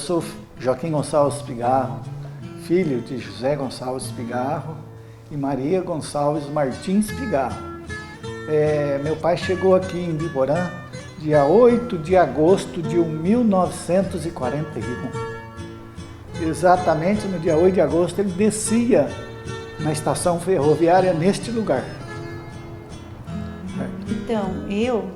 sou Joaquim Gonçalves Pigarro, filho de José Gonçalves Pigarro e Maria Gonçalves Martins Pigarro. Meu pai chegou aqui em Biporã dia 8 de agosto de 1941. Exatamente no dia 8 de agosto ele descia na estação ferroviária neste lugar. Então, eu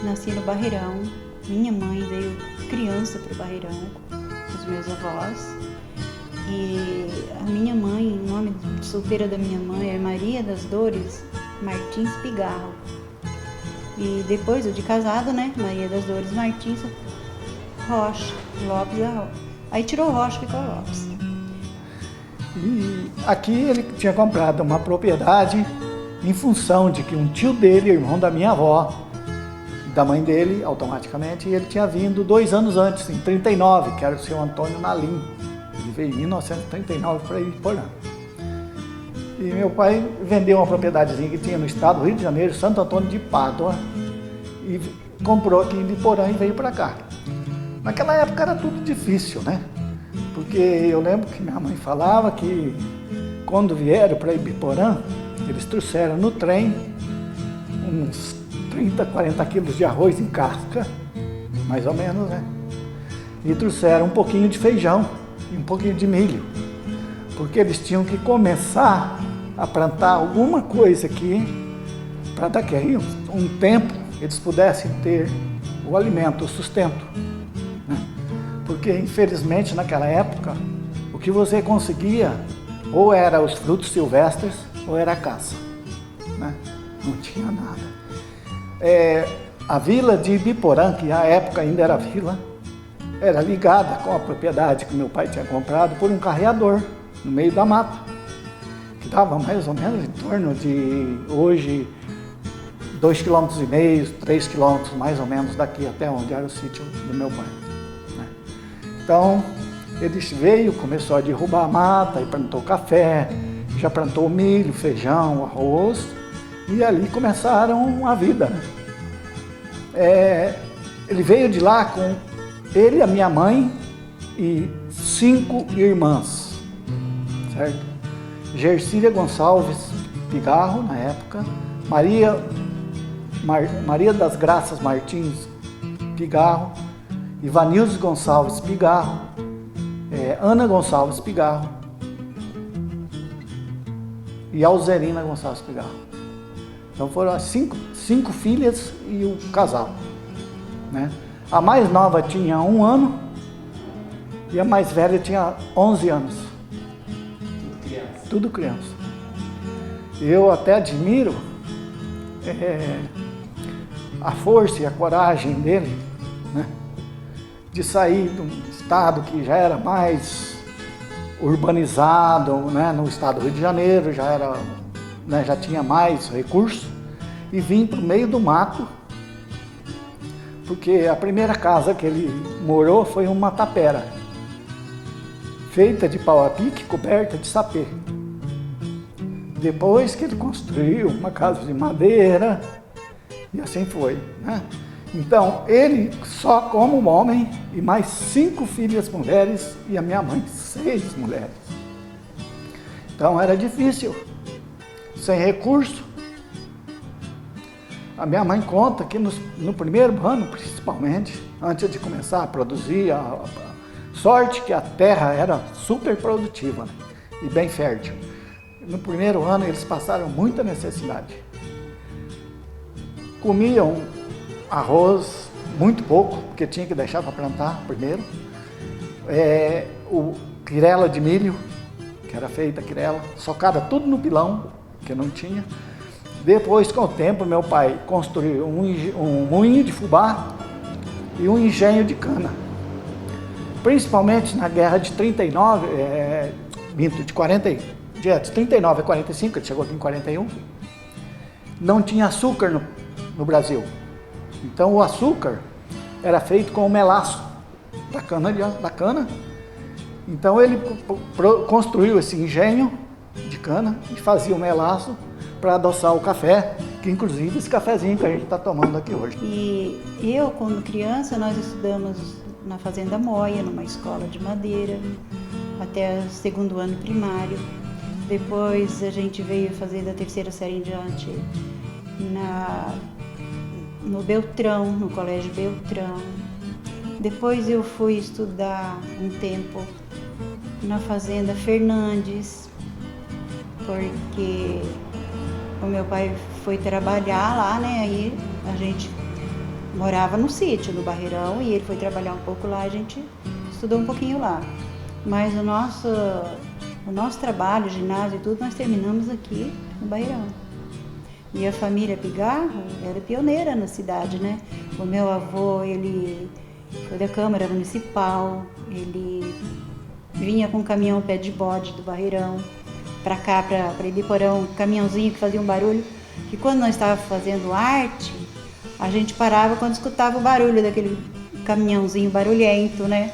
nasci no Barreirão, minha mãe veio criança para o Barreirão com os meus avós. E a minha mãe, o nome de solteira da minha mãe é Maria das Dores Martins Pigarro. E depois, eu de casado, né, Maria das Dores Martins Rocha, Lopes da Rocha. Aí tirou Rocha, ficou Lopes. E aqui ele tinha comprado uma propriedade em função de que um tio dele, irmão da minha avó, da mãe dele, automaticamente, ele tinha vindo 2 anos antes, em 39, que era o seu Antônio Nalim. Ele veio em 1939 para Ibiporã. E meu pai vendeu uma propriedadezinha que tinha no estado do Rio de Janeiro, Santo Antônio de Pádua, e comprou aqui em Ibiporã e veio para cá. Naquela época era tudo difícil, né? Porque eu lembro que minha mãe falava que quando vieram para Ibiporã, eles trouxeram no trem uns 30, 40 quilos de arroz em casca, mais ou menos, né? E trouxeram um pouquinho de feijão e um pouquinho de milho, porque eles tinham que começar a plantar alguma coisa aqui para daqui a um tempo eles pudessem ter o alimento, o sustento, né? Porque infelizmente naquela época o que você conseguia ou era os frutos silvestres ou era a caça, né? Não tinha nada. A vila de Ibiporã, que à época ainda era vila, era ligada com a propriedade que meu pai tinha comprado por um carreador no meio da mata, que dava mais ou menos em torno de, hoje, 2,5 km, 3 km mais ou menos daqui até onde era o sítio do meu pai, né? Então, ele veio, começou a derrubar a mata e plantou café, já plantou milho, feijão, arroz, e ali começaram a vida, né? Ele veio de lá com ele, a minha mãe e 5 irmãs, certo? Gersília Gonçalves Pigarro, na época, Maria das Graças Martins Pigarro, Ivanildes Gonçalves Pigarro, Ana Gonçalves Pigarro e Alzerina Gonçalves Pigarro. Então foram as 5 filhas e o casal, né? A mais nova tinha 1 ano e a mais velha tinha 11 anos. Tudo criança. Tudo criança. Eu até admiro a força e a coragem dele, né? De sair de um estado que já era mais urbanizado, né? No estado do Rio de Janeiro, já era, né, já tinha mais recursos, e vim para o meio do mato, porque a primeira casa que ele morou foi uma tapera, feita de pau a pique, coberta de sapê. Depois que ele construiu uma casa de madeira, e assim foi, né? Então, ele só como homem, e mais 5 filhas mulheres, e a minha mãe 6 mulheres. Então era difícil, sem recurso. A minha mãe conta que no primeiro ano, principalmente, antes de começar a produzir, a sorte que a terra era super produtiva, né? E bem fértil. No primeiro ano eles passaram muita necessidade. Comiam arroz, muito pouco, porque tinha que deixar para plantar primeiro. O quirela de milho, que era feita quirela, socada tudo no pilão, que não tinha. Depois, com o tempo, meu pai construiu um moinho de fubá e um engenho de cana. Principalmente na guerra de 39, de 39 a 45, ele chegou aqui em 41, não tinha açúcar no Brasil. Então o açúcar era feito com o melaço da cana. Então ele construiu esse engenho de cana e fazia o melaço para adoçar o café, que inclusive esse cafezinho que a gente está tomando aqui hoje. E eu, quando criança, nós estudamos na Fazenda Moia, numa escola de madeira, até o segundo ano primário. Depois a gente veio fazer da terceira série em diante no Beltrão, no Colégio Beltrão. Depois eu fui estudar um tempo na Fazenda Fernandes, porque o meu pai foi trabalhar lá, né? Aí a gente morava no sítio, no Barreirão, e ele foi trabalhar um pouco lá, a gente estudou um pouquinho lá. Mas o nosso trabalho, ginásio e tudo, nós terminamos aqui no Barreirão. E a família Pigarro era pioneira na cidade, né? O meu avô, ele foi da Câmara Municipal, ele vinha com um caminhão pé de bode do Barreirão para cá, para Ibiporã, um caminhãozinho que fazia um barulho, que quando nós estávamos fazendo arte, a gente parava quando escutava o barulho daquele caminhãozinho barulhento, né?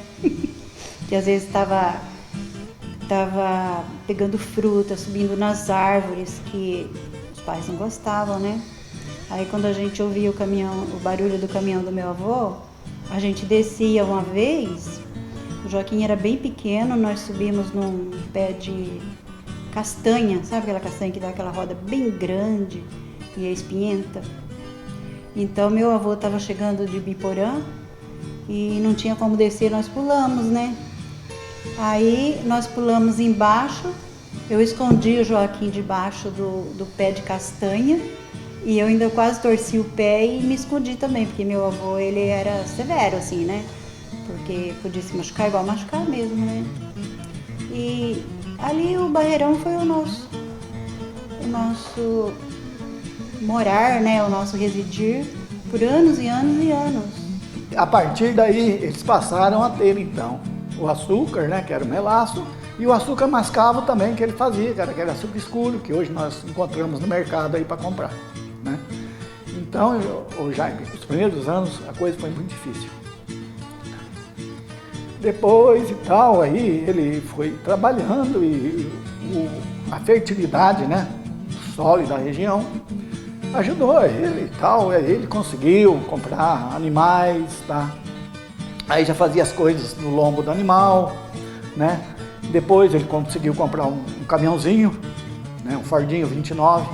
Que às vezes estava pegando fruta, subindo nas árvores, que os pais não gostavam, né? Aí quando a gente ouvia o barulho do caminhão do meu avô, a gente descia uma vez, o Joaquim era bem pequeno, nós subimos num pé de castanha, sabe aquela castanha que dá aquela roda bem grande e é espinhenta? Então meu avô estava chegando de Ibiporã e não tinha como descer, nós pulamos, né? Aí nós pulamos embaixo, eu escondi o Joaquim debaixo do pé de castanha e eu ainda quase torci o pé e me escondi também, porque meu avô, ele era severo assim, né? Porque podia se machucar igual machucar mesmo, né? E ali o Barreirão foi o nosso morar, né? O nosso residir por anos e anos e anos. A partir daí, eles passaram a ter, então, o açúcar, né, que era o melaço, e o açúcar mascavo também, que ele fazia, que era aquele açúcar escuro, que hoje nós encontramos no mercado aí para comprar, né? Então, Jaime, os primeiros anos a coisa foi muito difícil. Depois e tal, aí ele foi trabalhando e a fertilidade, né, do solo e da região ajudou ele e tal, ele conseguiu comprar animais, tá? Aí já fazia as coisas no lombo do animal, né? Depois ele conseguiu comprar um caminhãozinho, né? Um Fordinho 29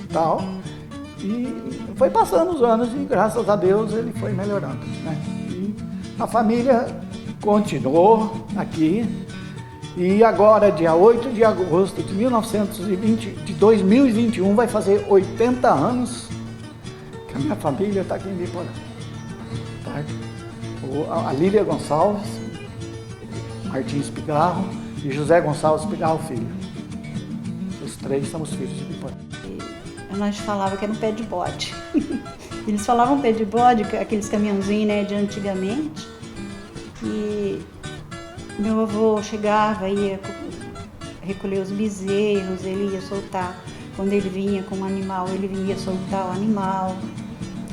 e tal. E foi passando os anos e graças a Deus ele foi melhorando, né? E a família continuou aqui. E agora, dia 8 de agosto de 2021, vai fazer 80 anos que a minha família está aqui em Ibiporã. Tá? A Lília Gonçalves, Martins Pigarro e José Gonçalves Pigarro Filho. Os três somos filhos de Ibiporã. Nós falávamos que era um pé de bode. Eles falavam pé de bode, aqueles caminhãozinhos, né, de antigamente. E meu avô chegava, ia recolher os bezerros, ele ia soltar. Quando ele vinha com um animal, ele vinha soltar o animal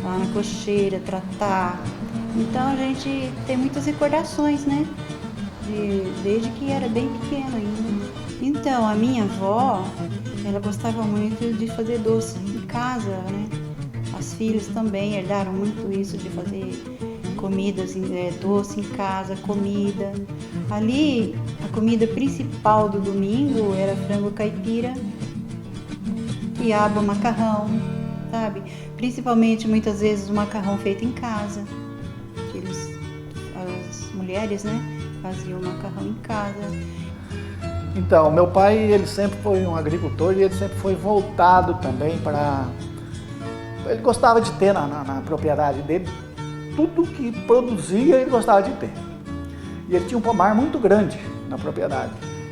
lá na cocheira, tratar. Então a gente tem muitas recordações, né? Desde que era bem pequeno ainda. Então a minha avó, ela gostava muito de fazer doce em casa, né? As filhas também herdaram muito isso de fazer comidas, doce em casa, comida. Ali, a comida principal do domingo era frango caipira, quiabo, macarrão, sabe? Principalmente, muitas vezes, o macarrão feito em casa. As mulheres, né, faziam o macarrão em casa. Então, meu pai, ele sempre foi um agricultor e ele sempre foi voltado também para... Ele gostava de ter na propriedade dele tudo que produzia, ele gostava de ter. E ele tinha um pomar muito grande na propriedade.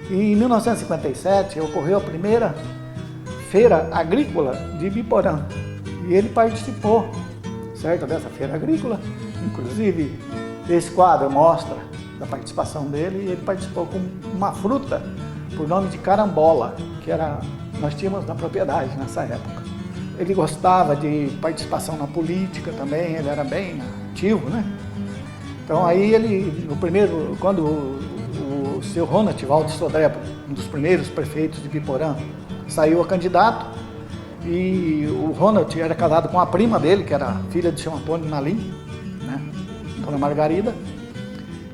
E em 1957 ocorreu a primeira feira agrícola de Ibiporã. E ele participou, certo, dessa feira agrícola. Inclusive, esse quadro mostra a participação dele. E ele participou com uma fruta por nome de carambola, que nós tínhamos na propriedade nessa época. Ele gostava de participação na política também, ele era bem ativo, né? Então aí ele, quando o seu Ronald Walter Sodré, um dos primeiros prefeitos de Ibiporã, saiu a candidato, e o Ronald era casado com a prima dele, que era filha de seu Antônio Nalim, né? Dona Margarida.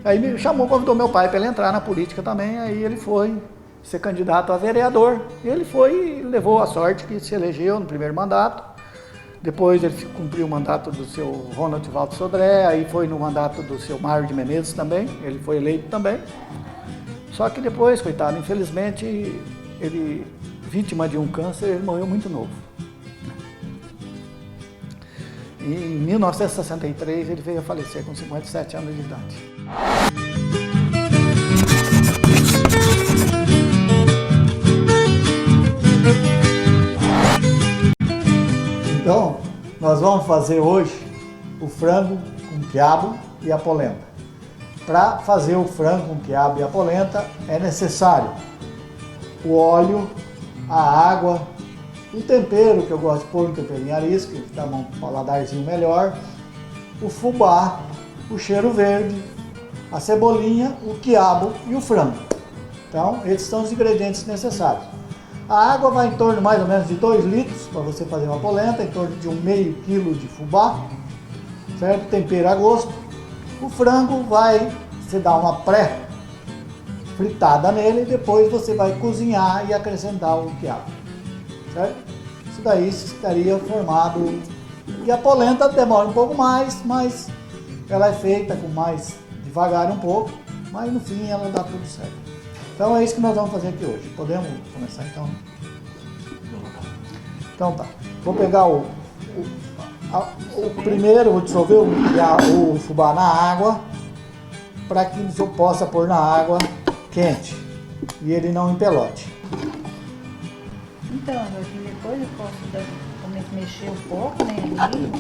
Aí me chamou, convidou meu pai para ele entrar na política também, aí ele foi ser candidato a vereador. Ele foi e levou a sorte que se elegeu no primeiro mandato. Depois ele cumpriu o mandato do seu Ronald Valdo Sodré, aí foi no mandato do seu Mário de Menezes também, ele foi eleito também. Só que depois, coitado, infelizmente, ele, vítima de um câncer, ele morreu muito novo. E em 1963 ele veio a falecer com 57 anos de idade. Então, nós vamos fazer hoje o frango com quiabo e a polenta. Para fazer o frango com quiabo e a polenta é necessário o óleo, a água, o tempero, que eu gosto de pôr um temperinho arisco, que dá um paladarzinho melhor, o fubá, o cheiro verde, a cebolinha, o quiabo e o frango. Então, esses são os ingredientes necessários. A água vai em torno mais ou menos de 2 litros para você fazer uma polenta, em torno de meio quilo de fubá, certo? Tempero a gosto. O frango você dá uma pré-fritada nele e depois você vai cozinhar e acrescentar o quiabo, certo? Isso daí estaria formado. E a polenta demora um pouco mais, mas ela é feita com mais devagar um pouco, mas no fim ela dá tudo certo. Então é isso que nós vamos fazer aqui hoje. Podemos começar então? Então tá. Vou pegar o primeiro, vou dissolver o fubá na água, para que eu possa pôr na água quente e ele não empelote. Então, depois eu posso mexer um pouco, né, ali,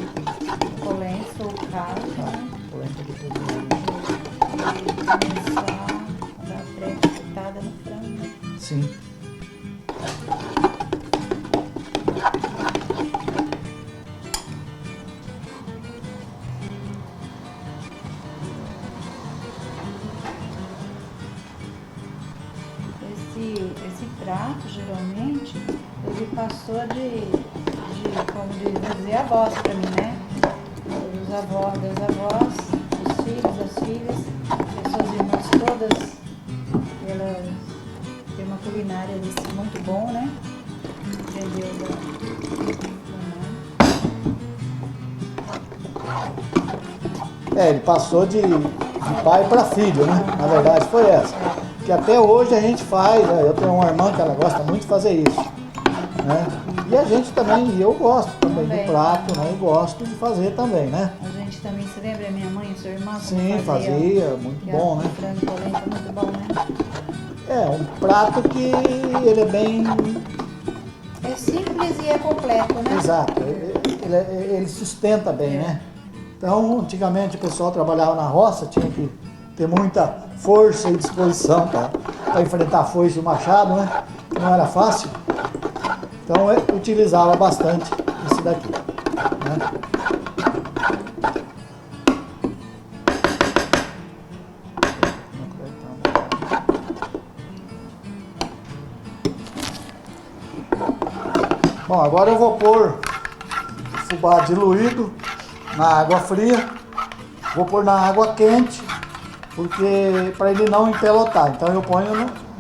polenta ou caldo, né? Polenta depois E começar a dar pré-fritada no frango, né? Sim. Esse prato, geralmente, ele passou como dizer, avós para mim, né? Das avós, dos filhos, das filhas, as suas irmãs todas, elas têm uma culinária muito bom, né? Entendeu? Ele passou de pai para filho, né? Na verdade foi essa. Que até hoje a gente faz, eu tenho uma irmã que ela gosta muito de fazer isso, né? E a gente também, e eu gosto também do prato, né? E gosto de fazer também, né? A gente também, se lembra, a minha mãe e sua irmã? Sim, fazia, muito bom, né? Frango polenta, muito bom, né? É um prato que ele é bem... É simples e é completo, né? Exato, ele sustenta bem, né? Então, antigamente o pessoal trabalhava na roça, tinha que ter muita força e disposição para enfrentar a foice e o machado, né? Não era fácil. Então, eu utilizava bastante esse daqui, né? Bom, agora eu vou pôr fubá diluído na água fria. Vou pôr na água quente, porque para ele não empelotar. Então eu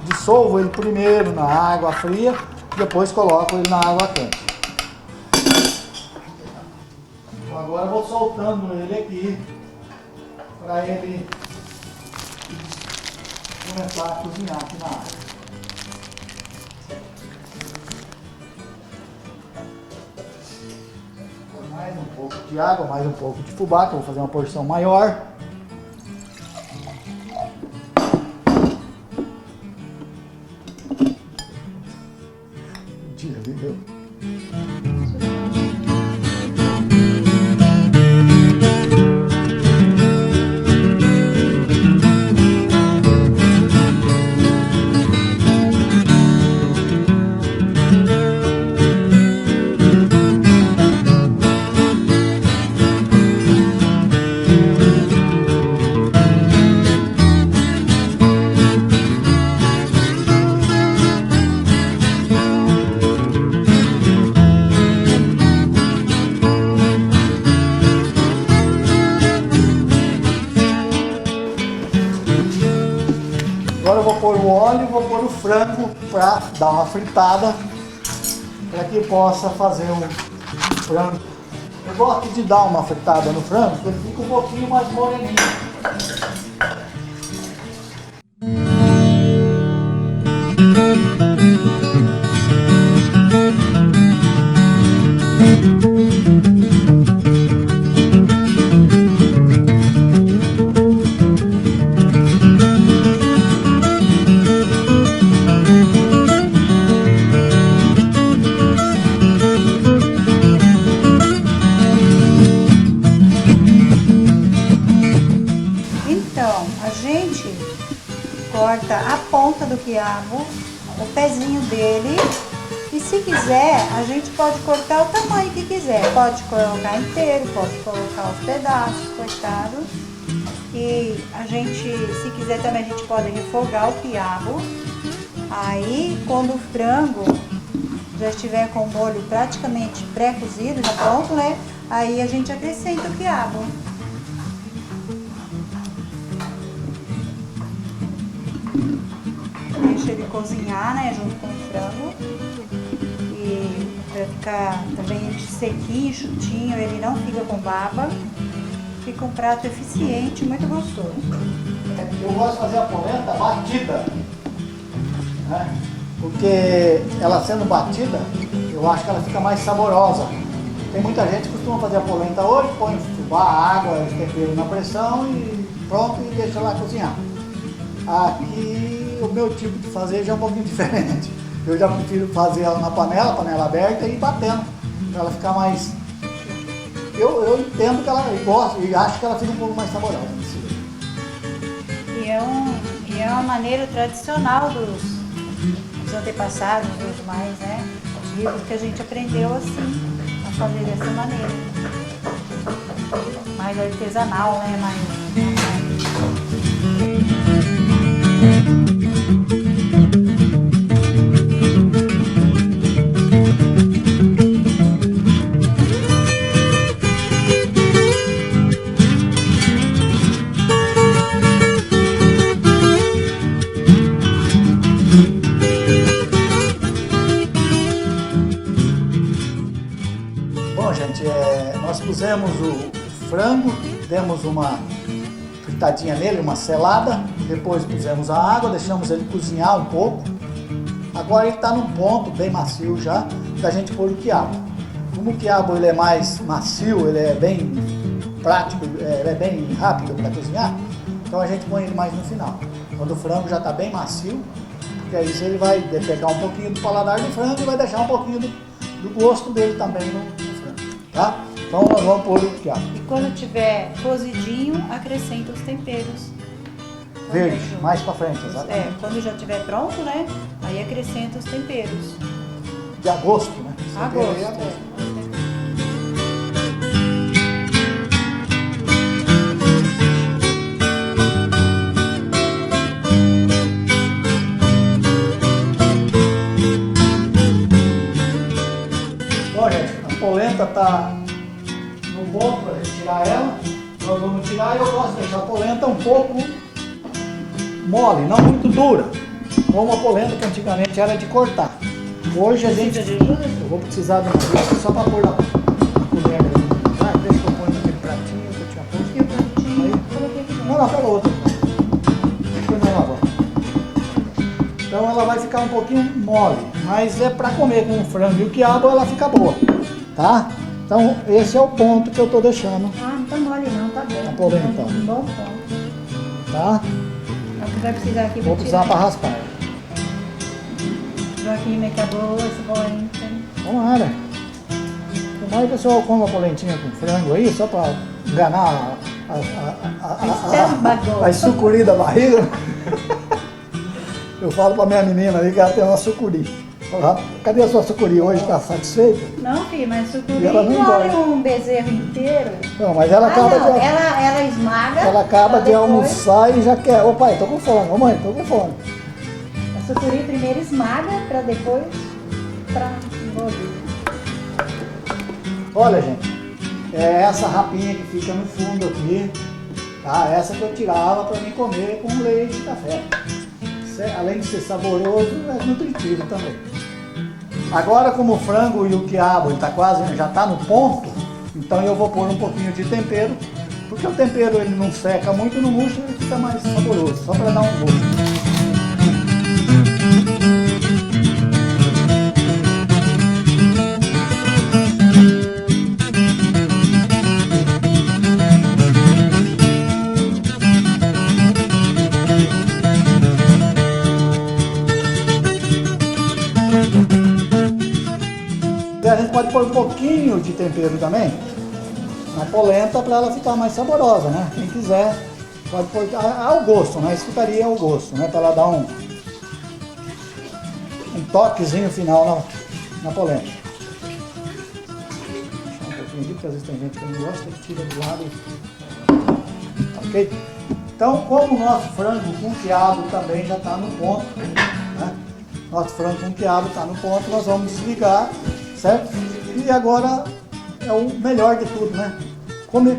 dissolvo ele primeiro na água fria, depois coloco ele na água quente. Então agora eu vou soltando ele aqui, para ele começar a cozinhar aqui na água. Mais um pouco de água, mais um pouco de fubá, que eu vou fazer uma porção maior. Mentira, viu? Agora eu vou pôr o óleo e vou pôr o frango para dar uma fritada, para que possa fazer um frango. Eu gosto de dar uma fritada no frango, porque ele fica um pouquinho mais moreninho. Corta a ponta do quiabo, o pezinho dele, e se quiser, a gente pode cortar o tamanho que quiser. Pode colocar inteiro, pode colocar os pedaços, cortado. E a gente, se quiser também, a gente pode refogar o quiabo. Aí, quando o frango já estiver com o molho praticamente pré-cozido, já pronto, né? Aí a gente acrescenta o quiabo. Deixa ele cozinhar, né, junto com o frango. E pra ficar também sequinho, chutinho, ele não fica com baba. Fica um prato eficiente, muito gostoso. Eu gosto de fazer a polenta batida, né? Porque ela sendo batida, eu acho que ela fica mais saborosa. Tem muita gente que costuma fazer a polenta hoje, põe fubá, água, tempero na pressão e pronto, e deixa lá cozinhar. Aqui o meu tipo de fazer já é um pouquinho diferente. Eu já prefiro fazer ela na panela aberta e ir batendo, para ela ficar mais... Eu entendo que ela gosta e acho que ela fica um pouco mais saborosa. E é uma maneira tradicional dos antepassados, dos mais, né? Antigos, que a gente aprendeu assim, a fazer dessa maneira. Mais artesanal, né? Bom, gente, nós pusemos o frango, demos uma fritadinha nele, uma selada, depois pusemos a água, deixamos ele cozinhar um pouco. Agora ele está num ponto bem macio já, da gente pôr o quiabo. Como o quiabo ele é mais macio, ele é bem prático, ele é bem rápido para cozinhar, então a gente põe ele mais no final. Quando o frango já está bem macio, porque aí ele vai pegar um pouquinho do paladar do frango e vai deixar um pouquinho do gosto dele também no frango, tá? Então nós vamos pôr o quiabo. E quando tiver cozidinho, acrescenta os temperos. Verde, mais para frente, exatamente. Quando já estiver pronto, né? Aí acrescenta os temperos. De agosto, né? A gosto. Bom, gente, a polenta está no ponto para a gente tirar ela. Nós vamos tirar e eu gosto de deixar a polenta um pouco mole, não muito dura. Como a polenta que antigamente era de cortar. Hoje a gente... Eu vou precisar de uma vez só para pôr na colher. Deixa eu pôr naquele pratinho que eu tinha posto. E o pratinho, coloquei aqui. Não, pega outro. Põe na água. Então ela vai ficar um pouquinho mole, mas é para comer com o frango e o quiabo ela fica boa, tá? Então esse é o ponto que eu tô deixando. Ah, não tá mole não, tá bom. A polenta. Um bom ponto. Tá? É o que vai precisar aqui. Vou precisar para raspar. Joaquim, acabou esse polenta. Tomara. Tomara que o pessoal coma a polentinha com frango aí, só para enganar a sucuri da barriga. Eu falo para minha menina ali que ela tem uma sucuri. Fala, cadê a sua sucuri hoje? Está satisfeita? Não, filho, mas sucuri ela não engole um bezerro inteiro. Não, mas ela acaba não, de... ela esmaga. Ela acaba de depois... almoçar e já quer. Ô pai, tô com fome. Ô mãe, tô com fome. A sucuri primeiro esmaga para depois envolver. Olha, gente, é essa rapinha que fica no fundo aqui, tá? Essa que eu tirava para mim comer com leite e café. além de ser saboroso, é nutritivo também. Agora, como o frango e o quiabo já está no ponto, então eu vou pôr um pouquinho de tempero, porque o tempero ele não seca muito no murcho, ele fica mais saboroso, só para dar um gosto. A gente pode pôr um pouquinho de tempero também na polenta para ela ficar mais saborosa, né? Quem quiser pode pôr ao gosto, né? Isso ficaria ao gosto, né? Para ela dar um toquezinho final na polenta. Deixa um pouquinho aqui, porque às vezes tem gente que não gosta, que tira do lado. Ok? Então, como o nosso frango com quiabo também já está no ponto, né? Nosso frango com quiabo está no ponto, nós vamos desligar. Certo? E agora é o melhor de tudo, né? Comer.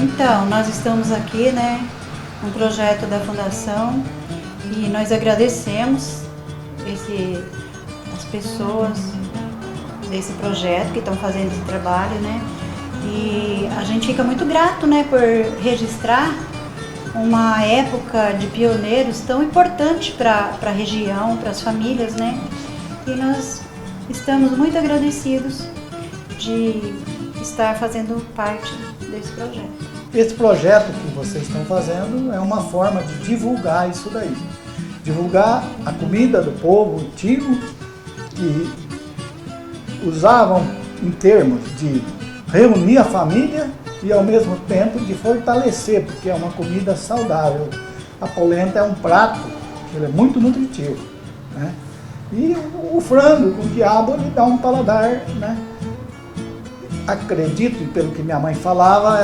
Então, nós estamos aqui, né, um projeto da Fundação. E nós agradecemos as pessoas desse projeto que estão fazendo esse trabalho, né? E a gente fica muito grato, né, por registrar uma época de pioneiros tão importante para a região, para as famílias, né? E nós estamos muito agradecidos de estar fazendo parte desse projeto. Esse projeto que vocês estão fazendo é uma forma de divulgar isso daí. Divulgar a comida do povo antigo, que usavam em termos de reunir a família e ao mesmo tempo de fortalecer, porque é uma comida saudável. A polenta é um prato, ele é muito nutritivo, né? E o frango com quiabo ele dá um paladar, né? Acredito, e pelo que minha mãe falava,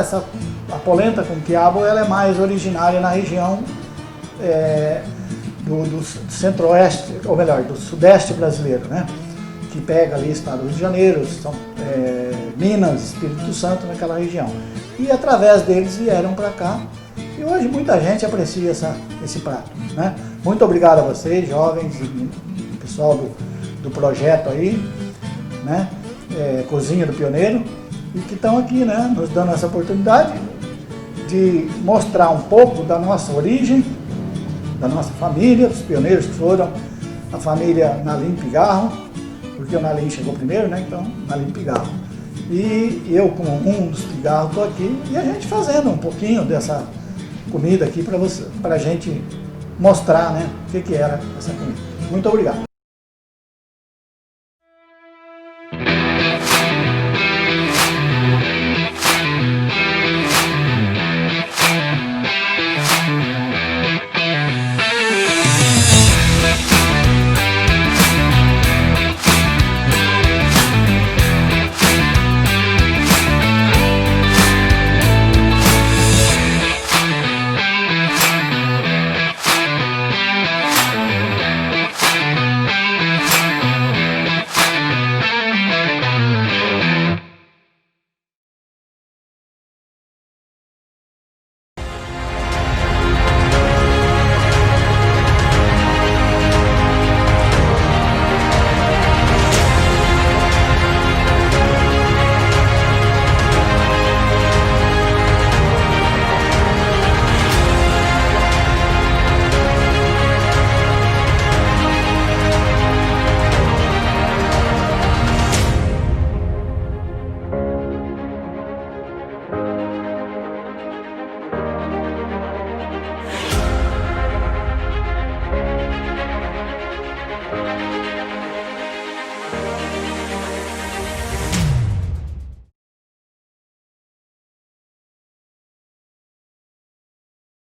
a polenta com quiabo ela é mais originária na região do centro-oeste, ou melhor, do sudeste brasileiro, né? Que pega ali estado do Rio de Janeiro, Minas, Espírito Santo, naquela região. E através deles vieram para cá e hoje muita gente aprecia esse prato, né? Muito obrigado a vocês, jovens e pessoal do projeto aí, né? Cozinha do Pioneiro, e que estão aqui, né? Nos dando essa oportunidade de mostrar um pouco da nossa origem, da nossa família, dos pioneiros que foram a família Nalim Pigarro, porque o Nalim chegou primeiro, né? Então, Nalim Pigarro. E eu, como um dos Pigarro, estou aqui e a gente fazendo um pouquinho dessa comida aqui para a gente mostrar, né, o que era essa comida. Muito obrigado.